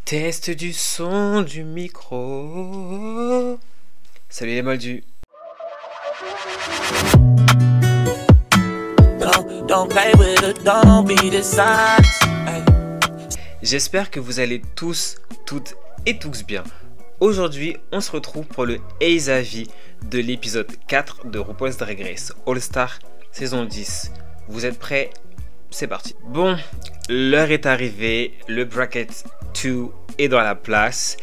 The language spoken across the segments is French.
Test du son du micro. Salut les moldus. J'espère que vous allez tous, toutes et tous bien. Aujourd'hui, on se retrouve pour le Ace Avis de l'épisode 4 de RuPaul's Drag Race All Star saison 10. Vous êtes prêts? C'est parti. Bon, l'heure est arrivée, le bracket 2 est dans la place.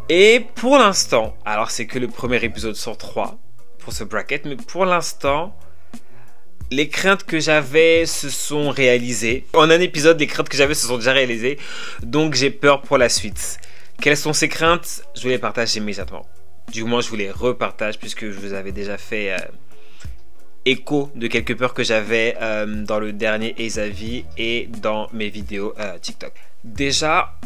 Et pour l'instant, alors c'est que le premier épisode sur 3 pour ce bracket, mais pour l'instant, les craintes que j'avais se sont réalisées. En un épisode, les craintes que j'avais se sont déjà réalisées, donc j'ai peur pour la suite. Quelles sont ces craintes? Je vous les partage immédiatement. Du moins, je vous les repartage puisque je vous avais déjà fait écho de quelques peurs que j'avais dans le dernier Ace Avis et dans mes vidéos TikTok. Déjà,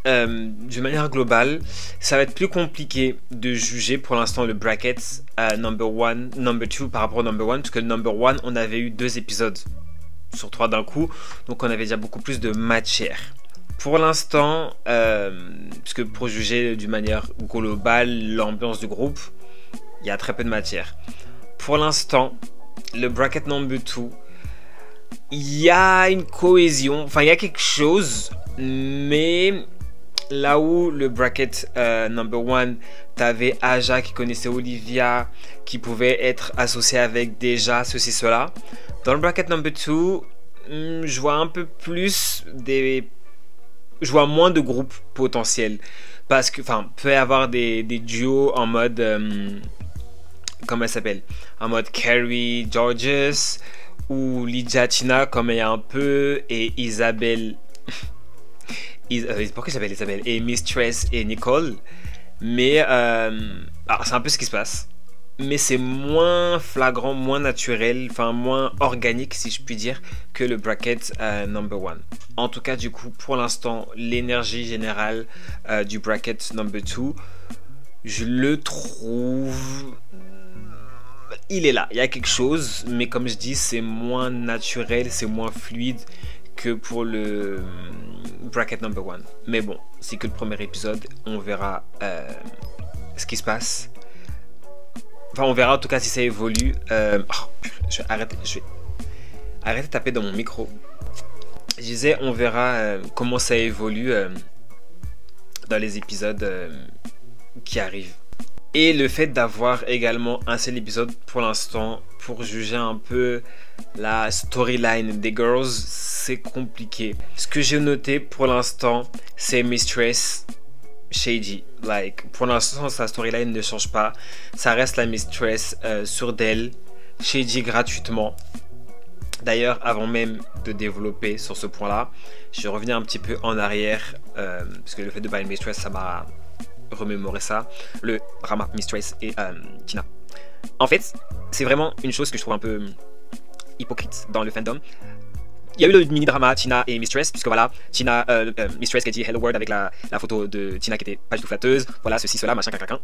d'une manière globale, ça va être plus compliqué de juger pour l'instant le bracket number 2 par rapport au number 1, parce que le number 1, on avait eu 2 épisodes sur 3 d'un coup, donc on avait déjà beaucoup plus de matière. Pour l'instant, puisque pour juger d'une manière globale l'ambiance du groupe, il y a très peu de matière. Pour l'instant, le bracket number 2, il y a une cohésion, enfin il y a quelque chose, mais là où le bracket number 1, t'avais Aja qui connaissait Olivia, qui pouvait être associé avec déjà ceci, cela. Dans le bracket number 2, je vois un peu plus je vois moins de groupes potentiels. Parce que, enfin, peut y avoir des duos en mode, comment elle s'appelle? En mode Carrie, Georges, ou Lydia Tina, comme il y a un peu, et Isabelle. Pourquoi j'appelle Isabelle? Et Mistress et Nicole. Mais c'est un peu ce qui se passe. Mais c'est moins flagrant, moins naturel, enfin moins organique si je puis dire que le bracket number 1. En tout cas, du coup, pour l'instant, l'énergie générale du bracket number 2, je le trouve... Il est là, il y a quelque chose, mais comme je dis, c'est moins naturel, c'est moins fluide que pour le bracket number 1. Mais bon, c'est que le premier épisode, on verra ce qui se passe. Enfin, on verra en tout cas si ça évolue. Je vais arrêter de taper dans mon micro. Je disais, on verra comment ça évolue dans les épisodes qui arrivent. Et le fait d'avoir également un seul épisode pour l'instant pour juger un peu la storyline des girls, c'est compliqué. Ce que j'ai noté pour l'instant, c'est Mistress Shady. Pour l'instant, sa storyline ne change pas. Ça reste la Mistress sur d'elle, Shady gratuitement. D'ailleurs, avant même de développer sur ce point-là, je vais revenir un petit peu en arrière parce que le fait de parler de Mistress, ça m'a remémoré ça. Le drama Mistress et Tina. En fait, c'est vraiment une chose que je trouve un peu hypocrite dans le fandom. Il y a eu le mini drama Tina et Mistress, puisque voilà, Tina, Mistress qui a dit Hello World avec la photo de Tina qui était pas du tout flatteuse, voilà, ceci, cela, machin, cacaquin.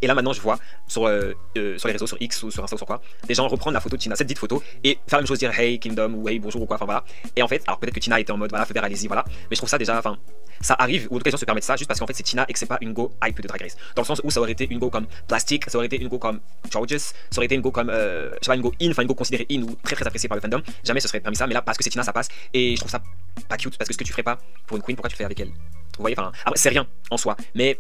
Et là maintenant je vois sur les réseaux, sur X ou sur Insta ou sur quoi, des gens reprendre la photo de Tina, cette dite photo, et faire la même chose, dire Hey Kingdom ou Hey bonjour ou quoi, enfin voilà. Et en fait, alors peut-être que Tina était en mode voilà, fais faire allez-y, voilà, mais je trouve ça déjà, enfin, ça arrive, ou en tout cas les gens se permettent ça juste parce qu'en fait c'est Tina et que c'est pas une go hype de Drag Race. Dans le sens où ça aurait été une go comme Plastic, ça aurait été une go comme Georges, ça aurait été une go comme, je sais pas, une go in, enfin une go considérée in ou très très appréciée par le fandom, jamais ce serait permis ça, mais là parce que c'est Tina ça passe, et je trouve ça pas cute parce que ce que tu ferais pas pour une queen, pourquoi tu le fais avec elle? Vous voyez, enfin, après c'est rien en soi, mais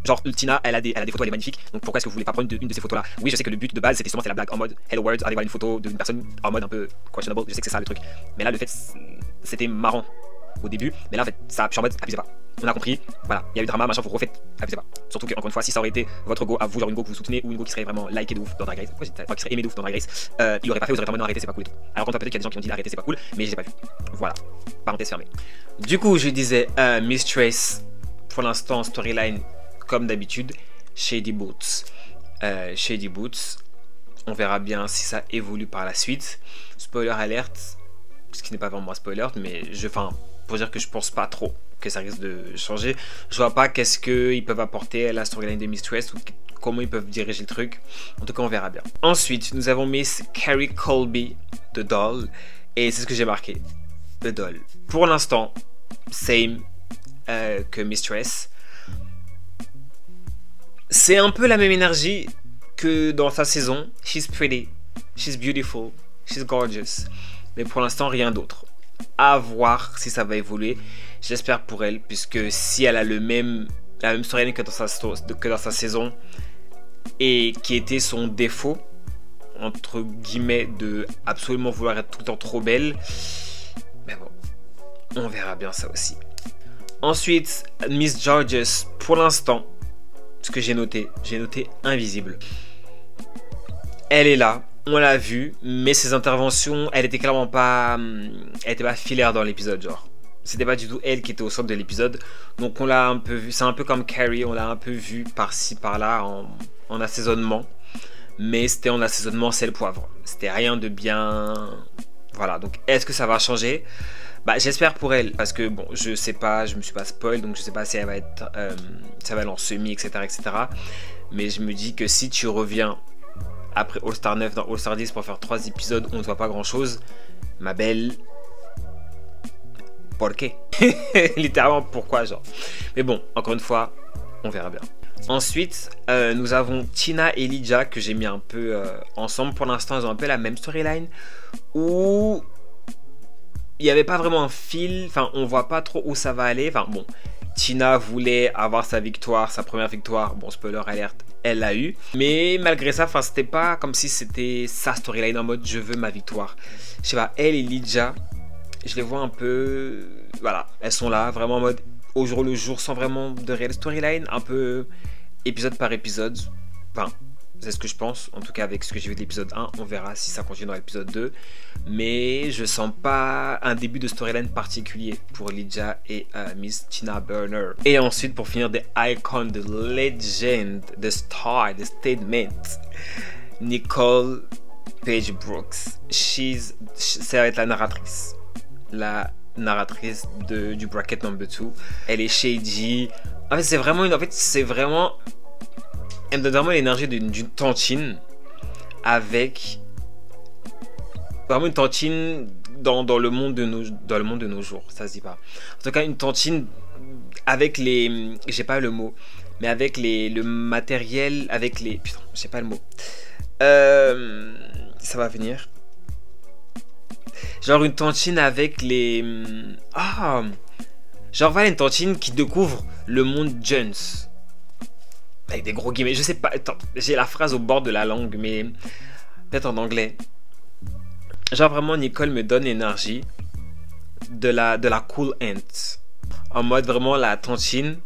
genre Tina elle a des photos, elle est magnifique, donc pourquoi est-ce que vous voulez pas prendre une de ces photos là? Oui, je sais que le but de base c'était justement c'est la blague en mode Hello World, allez voir une photo d'une personne en mode un peu questionable, je sais que c'est ça le truc, mais là le fait c'était marrant au début, mais là en fait ça, je suis en mode abusez pas, on a compris, voilà, il y a eu drama, machin, vous refaites, abusez pas. Surtout que encore une fois, si ça aurait été votre go à vous, genre une go que vous soutenez ou une go qui serait vraiment likée de ouf dans Drag Race, qui serait aimée de ouf dans Drag Race, il aurait pas fait, vous aurez vraiment arrêté, c'est pas cool et tout. Alors quand peut-être qu'il y a des gens qui ont dit arrêtez, c'est pas cool, mais j'ai pas vu. Voilà, parenthèse fermée. Du coup, je disais Mistress, pour l'instant storyline comme d'habitude, Shady Boots. Shady Boots, on verra bien si ça évolue par la suite. Spoiler alerte, ce qui n'est pas vraiment un spoiler, mais pour dire que je pense pas trop que ça risque de changer. Je vois pas qu'est-ce qu'ils peuvent apporter à la storyline de Mistress ou comment ils peuvent diriger le truc. En tout cas, on verra bien. Ensuite, nous avons Miss Carrie Colby de Doll. Et c'est ce que j'ai marqué. The Doll. Pour l'instant, same. que Mistress. C'est un peu la même énergie que dans sa saison. She's pretty, she's beautiful, she's gorgeous. Mais pour l'instant, rien d'autre. À voir si ça va évoluer. J'espère pour elle, puisque si elle a la même storyline que dans sa saison, et qui était son défaut, entre guillemets, de absolument vouloir être tout le temps trop belle. Mais bon, on verra bien ça aussi. Ensuite, Miss Georges, pour l'instant, ce que j'ai noté invisible. Elle est là, on l'a vu, mais ses interventions, elle était clairement pas, elle était pas filaire dans l'épisode, genre. C'était pas du tout elle qui était au centre de l'épisode. Donc on l'a un peu vu, c'est un peu comme Carrie, on l'a un peu vu par-ci par-là en assaisonnement. Mais c'était en assaisonnement sel poivre. C'était rien de bien. Voilà, donc est-ce que ça va changer? Bah j'espère pour elle, parce que bon, je sais pas, je me suis pas spoil, donc je sais pas si elle va être, ça va aller en semi, etc., etc. Mais je me dis que si tu reviens après All Star 9 dans All Star 10 pour faire 3 épisodes où on ne voit pas grand chose, ma belle, ¿por qué? Littéralement pourquoi, genre. Mais bon, encore une fois, on verra bien. Ensuite, nous avons Tina et Lydia que j'ai mis un peu ensemble. Pour l'instant, ils ont un peu la même storyline où il n'y avait pas vraiment un fil. Enfin, on voit pas trop où ça va aller. Enfin, bon, Tina voulait avoir sa victoire, sa première victoire. Bon, spoiler alerte, elle l'a eu. Mais malgré ça, enfin, c'était pas comme si c'était sa storyline en mode je veux ma victoire. Je sais pas, elle et Lydia, je les vois un peu. Voilà, elles sont là, vraiment en mode au jour le jour, sans vraiment de réelle storyline, un peu épisode par épisode. Enfin, c'est ce que je pense, en tout cas avec ce que j'ai vu de l'épisode 1, on verra si ça continue dans l'épisode 2. Mais je sens pas un début de storyline particulier pour Lydia et Miss Tina Burner. Et ensuite, pour finir, the icon, the legend, the star, the statement, Nicole Paige Brooks. Ça va être la narratrice. La narratrice du bracket number 2. Elle est shady. En fait, c'est vraiment elle me donne vraiment l'énergie d'une tantine, avec vraiment une tantine dans le monde de nos jours, ça se dit pas. En tout cas, une tantine avec les, j'ai pas le mot, mais avec le matériel, avec les, putain, j'ai pas le mot. Ça va venir. Genre une tantine avec les, genre voilà, une tantine qui découvre le monde Jones. Avec des gros guillemets, je sais pas, attends, j'ai la phrase au bord de la langue, mais peut-être en anglais. Genre vraiment, Nicole me donne l'énergie de la cool aunt. En mode vraiment la tantine,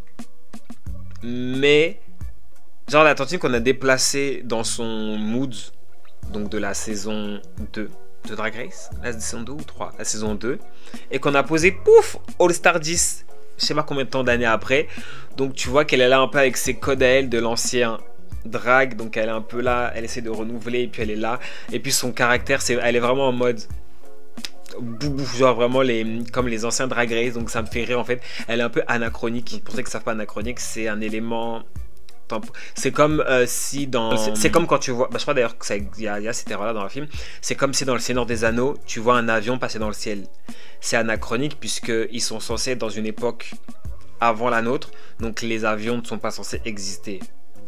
mais genre la tantine qu'on a déplacée dans son mood, donc de la saison 2 de Drag Race, la saison 2 ou 3, la saison 2, et qu'on a posé, pouf, All Star 10. Je sais pas combien de temps d'années après. Donc tu vois qu'elle est là un peu avec ses codes à elle de l'ancien drag. Donc elle est un peu là, elle essaie de renouveler, et puis elle est là. Et puis son caractère, elle est vraiment en mode boubou, genre vraiment comme les anciens Drag Race. Donc ça me fait rire en fait. Elle est un peu anachronique. Pour ceux qui ne savent pas, anachronique, c'est un élément. C'est comme si dans. C'est comme quand tu vois. Bah, je crois d'ailleurs qu'il y a cette erreur là dans le film. C'est comme si dans Le Seigneur des Anneaux, tu vois un avion passer dans le ciel. C'est anachronique puisqu'ils sont censés être dans une époque avant la nôtre. Donc les avions ne sont pas censés exister.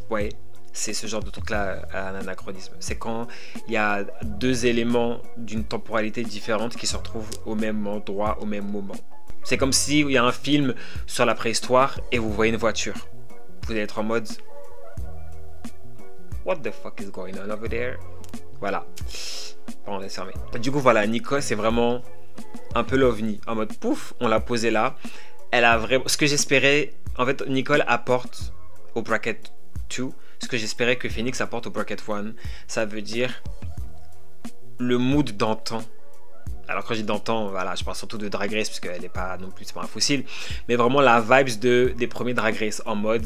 Ouais, c'est ce genre de truc là, un anachronisme. C'est quand il y a deux éléments d'une temporalité différente qui se retrouvent au même endroit, au même moment. C'est comme si il y a un film sur la préhistoire et vous voyez une voiture. Vous allez être en mode what the fuck is going on over there? Voilà. Parenthèse fermée. Du coup, voilà, Nicole, c'est vraiment un peu l'ovni. En mode pouf, on l'a posé là. Elle a vraiment. Ce que j'espérais. En fait, Nicole apporte au bracket 2 ce que j'espérais que Phoenix apporte au bracket 1. Ça veut dire le mood d'antan. Alors quand je dis d'antan, voilà, je parle surtout de Drag Race parce qu'elle n'est pas non plus, c'est pas un fossile, mais vraiment la vibes des premiers Drag Race en mode,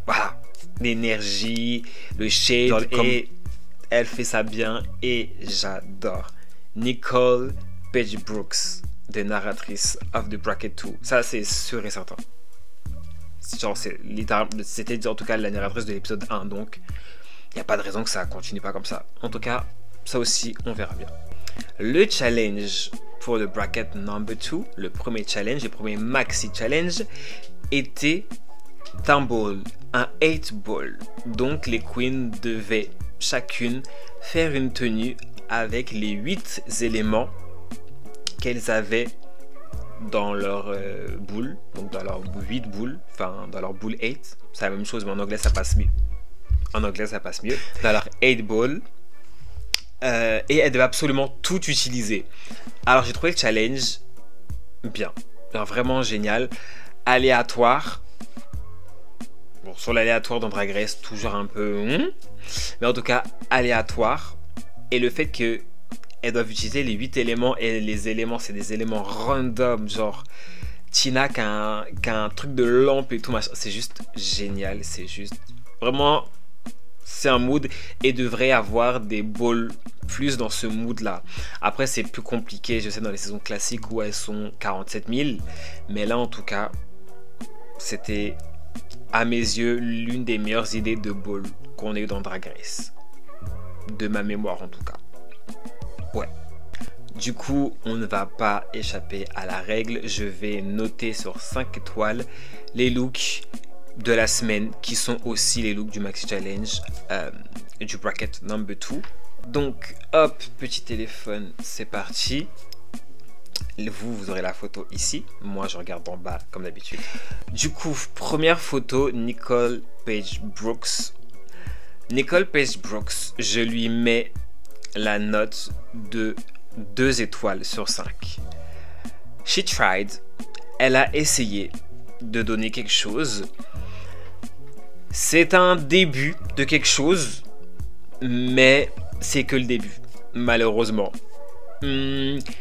voilà, l'énergie, le shade, et elle fait ça bien et j'adore. Nicole Paige Brooks, the narratrice of the bracket 2, ça c'est sûr et certain. Genre c'était en tout cas la narratrice de l'épisode 1, donc il n'y a pas de raison que ça continue pas comme ça. En tout cas, ça aussi on verra bien. Le challenge pour le bracket number 2, le premier challenge, le premier maxi challenge, était un ball, un 8 ball. Donc les queens devaient chacune faire une tenue avec les 8 éléments qu'elles avaient dans leur boule, donc dans leur 8 boules, enfin dans leur boule 8. C'est la même chose, mais en anglais ça passe mieux. En anglais ça passe mieux. Dans leur 8 ball. Et elles devaient absolument tout utiliser. Alors j'ai trouvé le challenge bien. Alors, vraiment génial. Aléatoire. Bon, sur l'aléatoire dans Drag Race, toujours un peu... mais en tout cas, aléatoire. Et le fait que elles doivent utiliser les 8 éléments, et les éléments, c'est des éléments random, genre Tina qui a un truc de lampe et tout, c'est juste génial, c'est juste vraiment, c'est un mood, et devrait avoir des balls plus dans ce mood là. Après c'est plus compliqué, je sais, dans les saisons classiques où elles sont 47 000, mais là en tout cas, c'était à mes yeux l'une des meilleures idées de ball qu'on ait eu dans Drag Race, de ma mémoire en tout cas. Ouais. Du coup, on ne va pas échapper à la règle. Je vais noter sur 5 étoiles les looks de la semaine qui sont aussi les looks du Maxi Challenge du bracket number 2. Donc, hop, petit téléphone, c'est parti. Vous aurez la photo ici. Moi, je regarde en bas comme d'habitude. Du coup, première photo, Nicole Paige Brooks. Nicole Paige Brooks, je lui mets la note de 2 étoiles sur 5. She tried. Elle a essayé de donner quelque chose. C'est un début de quelque chose, mais c'est que le début, malheureusement.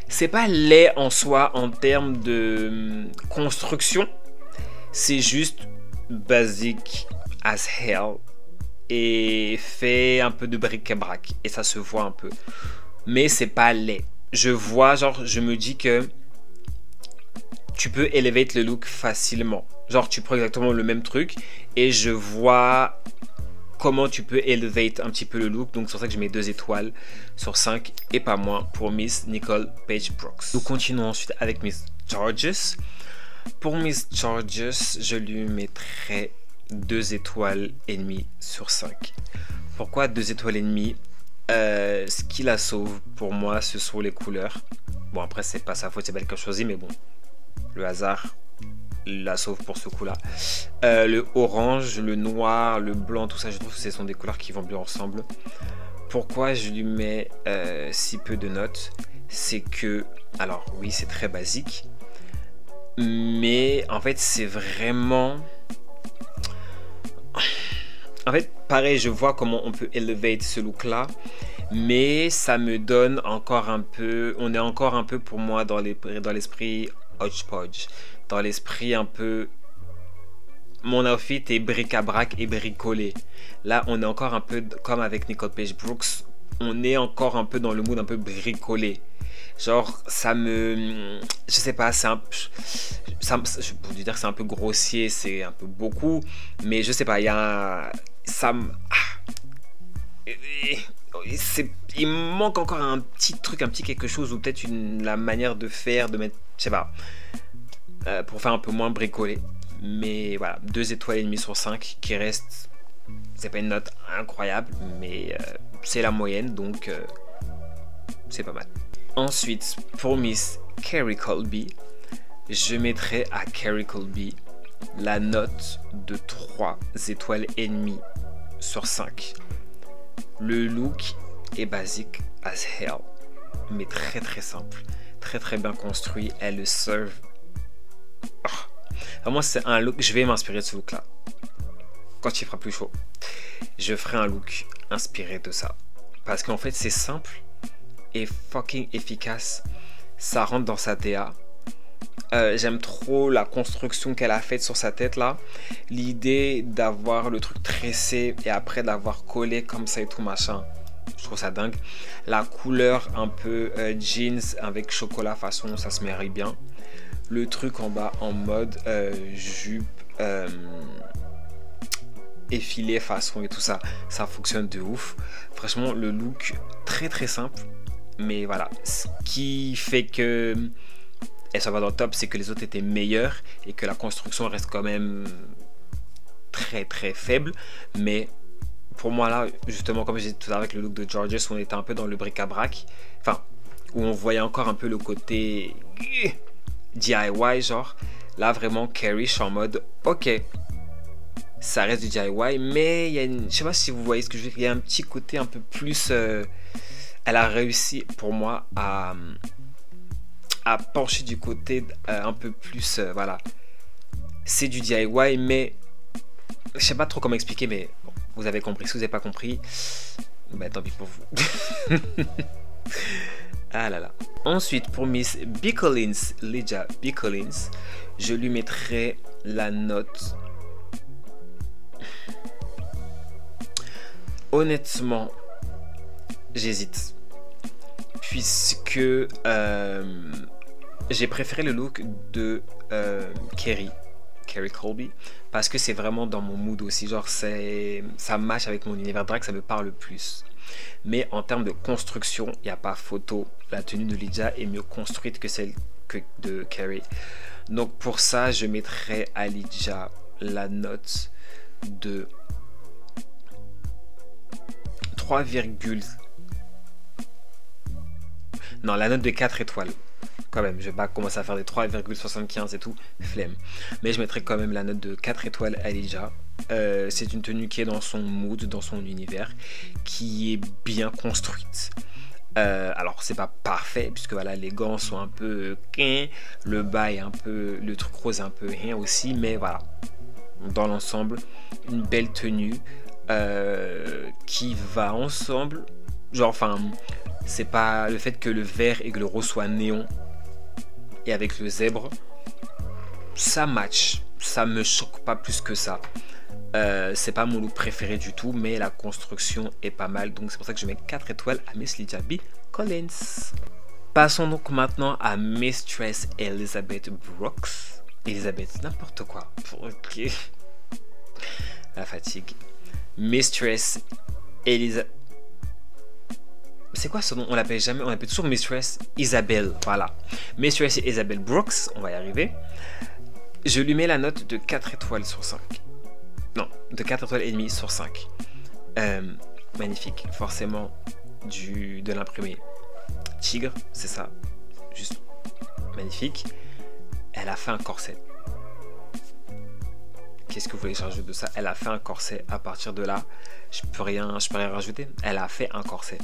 C'est pas laid en soi en termes de construction. C'est juste basic as hell. Et fait un peu de bric-à-brac. Et ça se voit un peu. Mais c'est pas laid. Je vois, genre, je me dis que tu peux elevate le look facilement. Genre, tu prends exactement le même truc. Et je vois comment tu peux elevate un petit peu le look. Donc, c'est pour ça que je mets 2 étoiles sur 5 et pas moins pour Miss Nicole Paige Brooks. Nous continuons ensuite avec Miss Georges. Pour Miss Georges, je lui mettrai 2 étoiles et demie sur 5. Pourquoi 2 étoiles et demie? Ce qui la sauve pour moi, ce sont les couleurs. Bon, après c'est pas sa faute, c'est pas elle qui a choisi, mais bon, le hasard la sauve pour ce coup là. Le orange, le noir, le blanc, tout ça, je trouve que ce sont des couleurs qui vont bien ensemble. Pourquoi je lui mets si peu de notes? C'est que, alors oui, c'est très basique, mais en fait c'est vraiment... En fait, pareil, je vois comment on peut elevate ce look-là, mais ça me donne encore un peu... On est encore un peu, pour moi, dans l'esprit hodgepodge. Dans l'esprit un peu... Mon outfit est bric-à-brac et bricolé. Là, on est encore un peu comme avec Nicole Paige Brooks. On est encore un peu dans le mood un peu bricolé. Genre, ça me... Je sais pas, c'est un... je peux dire que c'est un peu grossier, c'est un peu beaucoup, mais je sais pas, il y a... Ça me... Il manque encore un petit truc, un petit quelque chose, ou peut-être la manière de faire, de mettre... Je sais pas. Pour faire un peu moins bricolé. Mais voilà, 2 étoiles et demie sur 5 qui reste... C'est pas une note incroyable, mais c'est la moyenne, donc c'est pas mal. Ensuite, pour Miss Kerri Colby, je mettrai à Kerri Colby la note de 3 étoiles et demie sur 5. Le look est basique as hell, mais très très simple, très très bien construit. Elle le serve. Vraiment, c'est un look. Je vais m'inspirer de ce look là. Quand il fera plus chaud, je ferai un look inspiré de ça. Parce qu'en fait, c'est simple et fucking efficace. Ça rentre dans sa DA. J'aime trop la construction qu'elle a faite sur sa tête là. L'idée d'avoir le truc tressé et après d'avoir collé comme ça et tout machin. Je trouve ça dingue. La couleur un peu jeans avec chocolat façon, ça se marie bien. Le truc en bas en mode jupe effilé façon et tout ça, ça fonctionne de ouf. Franchement, le look très très simple Mais voilà, ce qui fait que elle soit pas dans le top, c'est que les autres étaient meilleurs et que la construction reste quand même très très faible. Mais pour moi là, justement, comme j'ai dit tout à l'heure avec le look de Georges, on était un peu dans le bric-à-brac, enfin où on voyait encore un peu le côté DIY, genre là vraiment Carrie, je suis en mode ok, ça reste du DIY, mais il y a une, je sais pas si vous voyez ce que je veux dire, il y a un petit côté un peu plus elle a réussi pour moi à pencher du côté un peu plus voilà, c'est du DIY, mais je sais pas trop comment expliquer, mais bon, vous avez compris. Si vous n'avez pas compris, bah tant pis pour vous. Ah là là. Ensuite, pour Miss Bicklins, Lydia Bicklins, je lui mettrai la note. Honnêtement, j'hésite. Puisque j'ai préféré le look de Kerry Colby, parce que c'est vraiment dans mon mood aussi, genre ça match avec mon univers drag, ça me parle plus. Mais en termes de construction, il n'y a pas photo, la tenue de Lydia est mieux construite que celle de Kerry. Donc pour ça, je mettrai à Lydia la note de 3, non, la note de 4 étoiles. Quand même, je vais pas commencer à faire des 3,75 et tout, flemme. Mais je mettrai quand même la note de 4 étoiles à Lydia. C'est une tenue qui est dans son mood, dans son univers, qui est bien construite. Alors c'est pas parfait puisque voilà, les gants sont un peu le bas est un peu, le truc rose est un peu rien aussi, mais voilà, dans l'ensemble une belle tenue qui va ensemble, genre enfin c'est pas le fait que le vert et que le rose soit néon et avec le zèbre, ça match, ça me choque pas plus que ça. C'est pas mon look préféré du tout, mais la construction est pas mal, donc c'est pour ça que je mets 4 étoiles à Miss Lydia B. Collins. Passons donc maintenant à Mistress Elizabeth Brooks. Elizabeth, n'importe quoi. Ok. La fatigue. Mistress Elizabeth. C'est quoi ce nom? On l'appelle jamais, on l'appelle toujours Mistress Isabelle. Voilà. Mistress Isabelle Brooks, on va y arriver. Je lui mets la note de 4 étoiles sur 5. Non, de 4 étoiles et demie sur 5. Magnifique. Forcément, de l'imprimé tigre, c'est ça. Juste magnifique. Elle a fait un corset. Qu'est-ce que vous voulez que je rajoute de ça? Elle a fait un corset. À partir de là, je peux rien rajouter. Elle a fait un corset.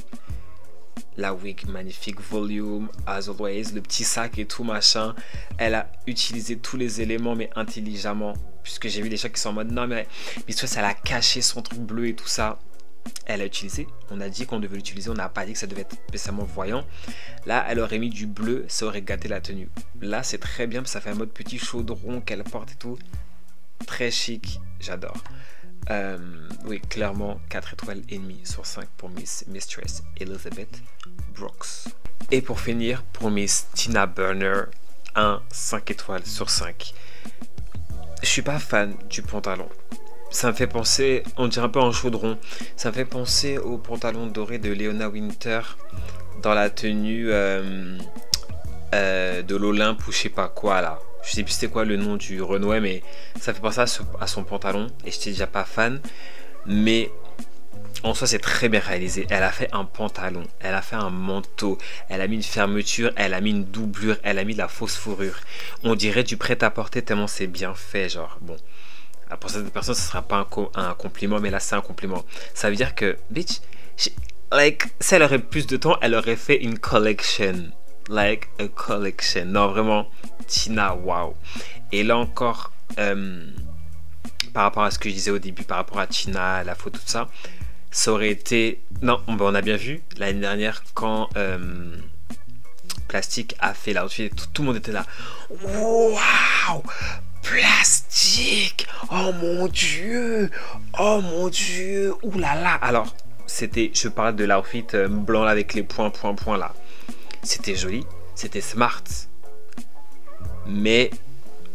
La wig, magnifique, volume, as always, le petit sac et tout machin. Elle a utilisé tous les éléments, mais intelligemment. Puisque j'ai vu des gens qui sont en mode non, mais Mistress, elle a caché son truc bleu et tout ça. Elle a utilisé. On a dit qu'on devait l'utiliser. On n'a pas dit que ça devait être spécialement voyant. Là, elle aurait mis du bleu, ça aurait gâté la tenue. Là, c'est très bien. Ça fait un mode petit chaudron qu'elle porte et tout. Très chic. J'adore. Oui, clairement 4 étoiles et demie sur 5 pour Mistress Elizabeth Brooks. Et pour finir, pour Miss Tina Burner, 5 étoiles sur 5. Je suis pas fan du pantalon. Ça me fait penser, on dirait un peu en chaudron. Ça me fait penser au pantalon doré de Leona Winter dans la tenue de l'Olympe ou je sais pas quoi là. Je sais plus c'était quoi le nom du Renouet, mais ça fait penser à son pantalon. Et je n'étais déjà pas fan. Mais en soi, c'est très bien réalisé. Elle a fait un pantalon, elle a fait un manteau, elle a mis une fermeture, elle a mis une doublure, elle a mis de la fausse fourrure. On dirait du prêt-à-porter tellement c'est bien fait. Genre, bon. Pour certaines personnes, ce ne sera pas un compliment, mais là, c'est un compliment. Ça veut dire que, bitch, like, si elle aurait plus de temps, elle aurait fait une collection. Like a collection. Non, vraiment. Tina, wow. Et là encore, par rapport à ce que je disais au début, par rapport à Tina, la photo, tout ça, ça aurait été... Non, on a bien vu l'année dernière quand Plastique a fait l'outfit, tout le monde était là. Waouh, Plastique, oh mon dieu, ouh là là. Alors, c'était, je parle de l'outfit blanc là avec les points là. C'était joli, c'était smart. Mais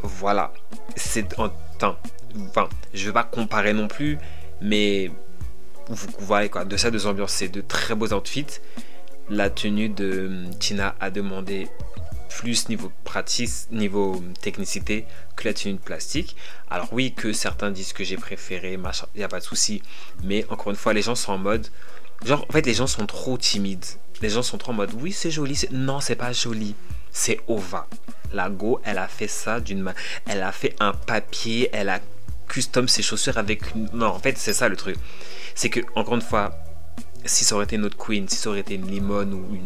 voilà, c'est enfin, je ne vais pas comparer non plus, mais vous voyez quoi, de ça, deux ambiances, c'est de très beaux outfits, la tenue de Tina a demandé plus niveau pratique, niveau technicité que la tenue de plastique. Alors oui, que certains disent que j'ai préféré, il n'y a pas de souci. Mais encore une fois, les gens sont en mode... Genre, en fait, les gens sont trop timides. Les gens sont trop en mode, oui, c'est joli. Non, c'est pas joli. C'est Ova. La Go, elle a fait ça d'une main. Elle a fait un papier, elle a custom ses chaussures avec... Non, en fait, c'est ça le truc. C'est que, encore une fois, si ça aurait été une autre queen, si ça aurait été une Limone ou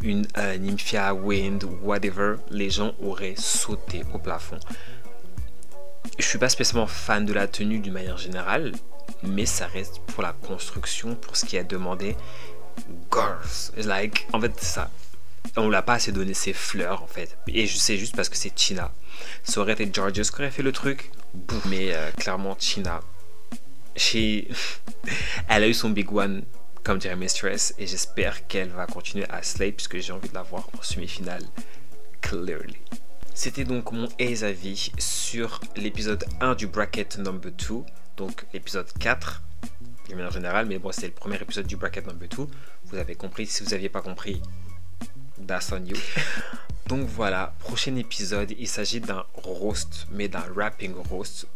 une Nymphia Wind ou whatever, les gens auraient sauté au plafond. Je suis pas spécialement fan de la tenue d'une manière générale, mais ça reste pour la construction, pour ce qui est demandé. Girls, like, en fait, c'est ça. On l'a pas assez donné ses fleurs, en fait. Et je sais juste parce que c'est Tina. Ça aurait été Georges qui aurait fait le truc. Mais clairement, Tina, elle a eu son big one, comme dirait Mistress, et j'espère qu'elle va continuer à slay puisque j'ai envie de la voir en semi-finale, clearly. C'était donc mon avis sur l'épisode 1 du bracket number 2, donc l'épisode 4 de manière générale, mais bon, c'est le premier épisode du bracket number 2. Vous avez compris, si vous n'aviez pas compris, that's on you. Donc voilà, prochain épisode, il s'agit d'un roast, mais d'un rapping roast.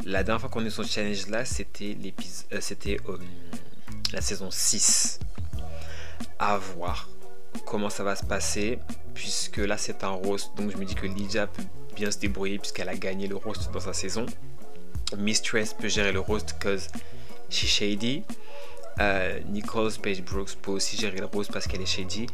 La dernière fois qu'on a eu ce challenge là, c'était la saison 6. À voir comment ça va se passer, puisque là c'est un roast, donc je me dis que Lydia peut bien se débrouiller puisqu'elle a gagné le roast dans sa saison. Mistress peut gérer le roast cause she's shady. Nicole Paige Brooks peut aussi gérer le roast parce qu'elle est shady.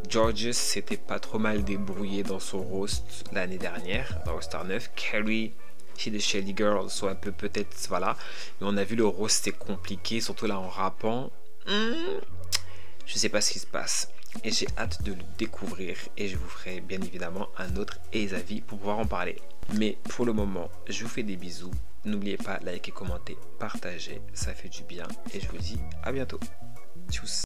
Georges s'était pas trop mal débrouillé dans son roast l'année dernière, dans Star 9. Carrie, she's the shady girl, soit un peu peut-être, voilà. Mais on a vu le roast, c'était compliqué, surtout là en rappant. Je sais pas ce qui se passe. Et j'ai hâte de le découvrir. Et je vous ferai bien évidemment un autre avis pour pouvoir en parler. Mais pour le moment, je vous fais des bisous. N'oubliez pas, liker, commenter, partager. Ça fait du bien. Et je vous dis à bientôt. Tchuss.